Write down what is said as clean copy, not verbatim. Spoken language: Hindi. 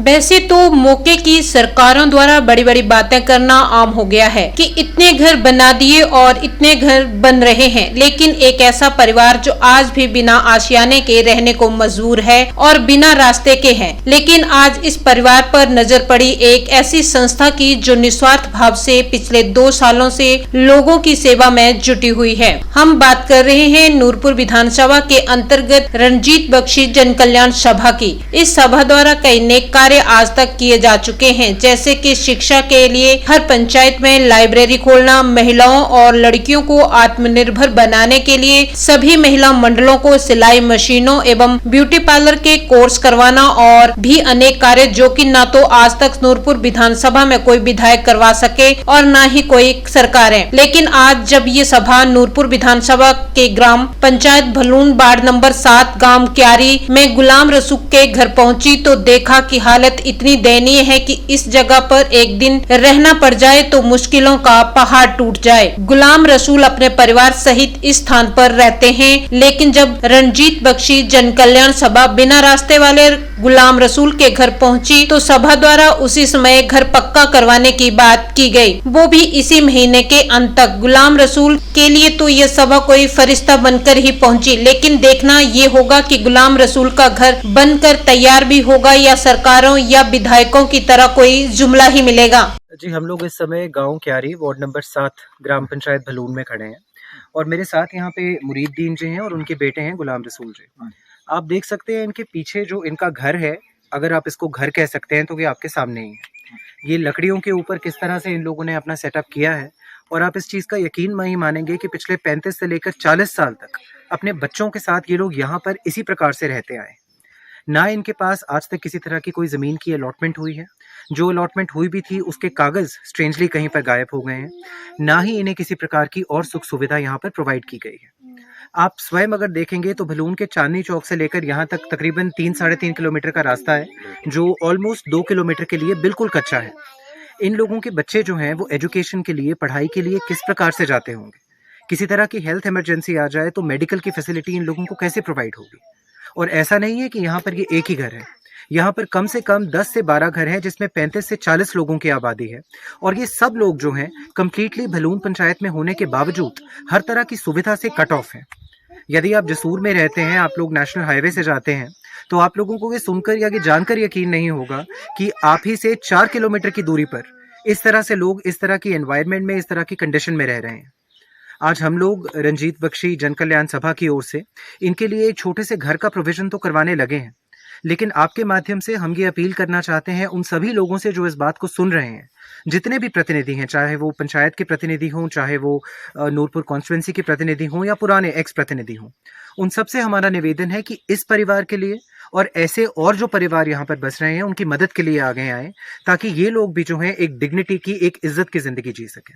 वैसे तो मौके की सरकारों द्वारा बड़ी बड़ी बातें करना आम हो गया है कि इतने घर बना दिए और इतने घर बन रहे हैं, लेकिन एक ऐसा परिवार जो आज भी बिना आशियाने के रहने को मजबूर है और बिना रास्ते के है। लेकिन आज इस परिवार पर नजर पड़ी एक ऐसी संस्था की जो निस्वार्थ भाव से पिछले 2 सालों से लोगों की सेवा में जुटी हुई है। हम बात कर रहे हैं नूरपुर विधानसभा के अंतर्गत रणजीत बख्शी जन कल्याण सभा की। इस सभा द्वारा कई नेक कार्य आज तक किए जा चुके हैं, जैसे कि शिक्षा के लिए हर पंचायत में लाइब्रेरी खोलना, महिलाओं और लड़कियों को आत्मनिर्भर बनाने के लिए सभी महिला मंडलों को सिलाई मशीनों एवं ब्यूटी पार्लर के कोर्स करवाना और भी अनेक कार्य जो कि न तो आज तक नूरपुर विधानसभा में कोई विधायक करवा सके और न ही कोई सरकार है। लेकिन आज जब ये सभा नूरपुर विधानसभा के ग्राम पंचायत भलून वार्ड नंबर 7 गांव क्यारी में गुलाम रसूल के घर पहुंची तो देखा कि हालत इतनी दयनीय है कि इस जगह पर एक दिन रहना पड़ जाए तो मुश्किलों का पहाड़ टूट जाए। गुलाम रसूल अपने परिवार सहित इस स्थान पर रहते हैं, लेकिन जब रणजीत बख्शी जन कल्याण सभा बिना रास्ते वाले गुलाम रसूल के घर पहुंची तो सभा द्वारा उसी समय घर पक्का करवाने की बात की गई, वो भी इसी महीने के अंत तक। गुलाम रसूल के लिए तो ये सभा कोई फरिश्ता बनकर ही पहुंची, लेकिन देखना ये होगा कि गुलाम रसूल का घर बनकर तैयार भी होगा या सरकारों या विधायकों की तरह कोई जुमला ही मिलेगा। जी, हम लोग इस समय गांव क्यारी वार्ड नंबर 7 ग्राम पंचायत भलून में खड़े हैं और मेरे साथ यहाँ पे मुरीददीन जी हैं और उनके बेटे हैं गुलाम रसूल जी। आप देख सकते हैं इनके पीछे जो इनका घर है, अगर आप इसको घर कह सकते हैं तो ये आपके सामने ही है। ये लकड़ियों के ऊपर किस तरह से इन लोगों ने अपना सेटअप किया है और आप इस चीज़ का यकीन नहीं मानेंगे कि पिछले 35 से लेकर 40 साल तक अपने बच्चों के साथ ये लोग यहाँ पर इसी प्रकार से रहते आए। ना इनके पास आज तक किसी तरह की कोई ज़मीन की अलॉटमेंट हुई है, जो अलॉटमेंट हुई भी थी उसके कागज़ स्ट्रेंजली कहीं पर गायब हो गए हैं। ना ही इन्हें किसी प्रकार की और सुख सुविधा यहाँ पर प्रोवाइड की गई है। आप स्वयं अगर देखेंगे तो भलून के चांदनी चौक से लेकर यहाँ तक तकरीबन 3-3.5 किलोमीटर का रास्ता है, जो ऑलमोस्ट 2 किलोमीटर के लिए बिल्कुल कच्चा है। इन लोगों के बच्चे जो हैं वो एजुकेशन के लिए, पढ़ाई के लिए किस प्रकार से जाते होंगे? किसी तरह की हेल्थ इमरजेंसी आ जाए तो मेडिकल की फैसिलिटी इन लोगों को कैसे प्रोवाइड होगी? और ऐसा नहीं है कि यहाँ पर ये एक ही घर है, यहाँ पर कम से कम 10 से 12 घर हैं जिसमें 35 से 40 लोगों की आबादी है। और ये सब लोग जो हैं कम्प्लीटली भलून पंचायत में होने के बावजूद हर तरह की सुविधा से कट ऑफ हैं। यदि आप जसूर में रहते हैं, आप लोग नेशनल हाईवे से जाते हैं, तो आप लोगों को ये सुनकर या ये जानकर यकीन नहीं होगा कि आप ही से 4 किलोमीटर की दूरी पर इस तरह से लोग इस तरह की एनवायरनमेंट में, इस तरह की कंडीशन में रह रहे हैं। आज हम लोग रणजीत बख्शी जन कल्याण सभा की ओर से इनके लिए एक छोटे से घर का प्रोविजन तो करवाने लगे हैं, लेकिन आपके माध्यम से हम ये अपील करना चाहते हैं उन सभी लोगों से जो इस बात को सुन रहे हैं, जितने भी प्रतिनिधि हैं, चाहे वो पंचायत के प्रतिनिधि हों, चाहे वो नूरपुर कॉन्स्टिट्यूंसी के प्रतिनिधि हों या पुराने एक्स प्रतिनिधि हों, उन सबसे हमारा निवेदन है कि इस परिवार के लिए और ऐसे और जो परिवार यहाँ पर बस रहे हैं उनकी मदद के लिए आगे आएँ, ताकि ये लोग भी जो हैं एक डिग्निटी की, एक इज्जत की ज़िंदगी जी सकें।